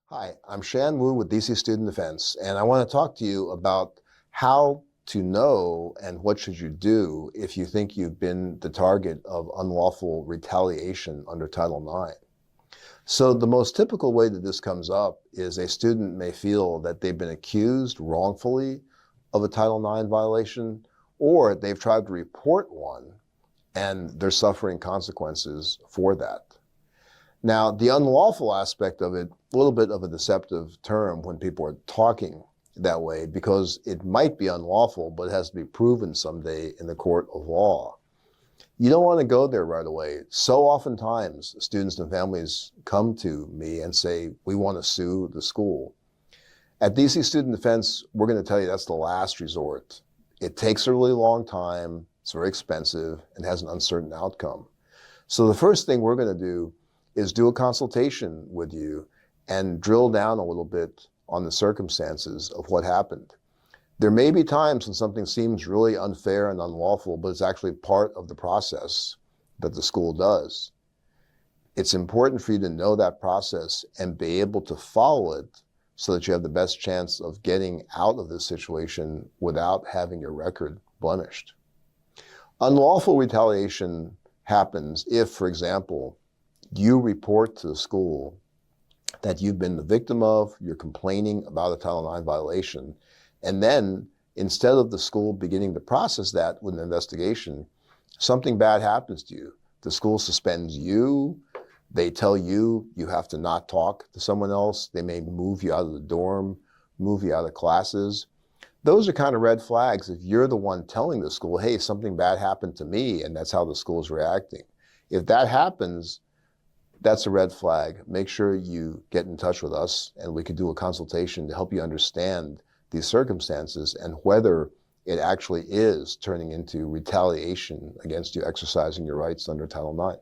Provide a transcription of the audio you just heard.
Hi, I'm Shan Wu with DC Student Defense, and I want to talk to you about how to know and what should you do if you think you've been the target of unlawful retaliation under Title IX. So the most typical way that this comes up is a student may feel that they've been accused wrongfully of a Title IX violation, or they've tried to report one and they're suffering consequences for that. Now, the unlawful aspect of it, a little bit of a deceptive term when people are talking that way, because it might be unlawful, but it has to be proven someday in the court of law. You don't want to go there right away. So oftentimes, students and families come to me and say, we want to sue the school. At DC Student Defense, we're going to tell you that's the last resort. It takes a really long time, it's very expensive, and has an uncertain outcome. So the first thing we're going to do is do a consultation with you and drill down a little bit on the circumstances of what happened. There may be times when something seems really unfair and unlawful, but it's actually part of the process that the school does. It's important for you to know that process and be able to follow it so that you have the best chance of getting out of this situation without having your record blemished. Unlawful retaliation happens if, for example, you report to the school that you've been the victim of, you're complaining about a Title IX violation, and then instead of the school beginning to process that with an investigation, something bad happens to you. The school suspends you, they tell you you have to not talk to someone else, they may move you out of the dorm, move you out of classes. Those are kind of red flags if you're the one telling the school, hey, something bad happened to me, and that's how the school is reacting. If that happens, that's a red flag. Make sure you get in touch with us and we can do a consultation to help you understand these circumstances and whether it actually is turning into retaliation against you exercising your rights under Title IX.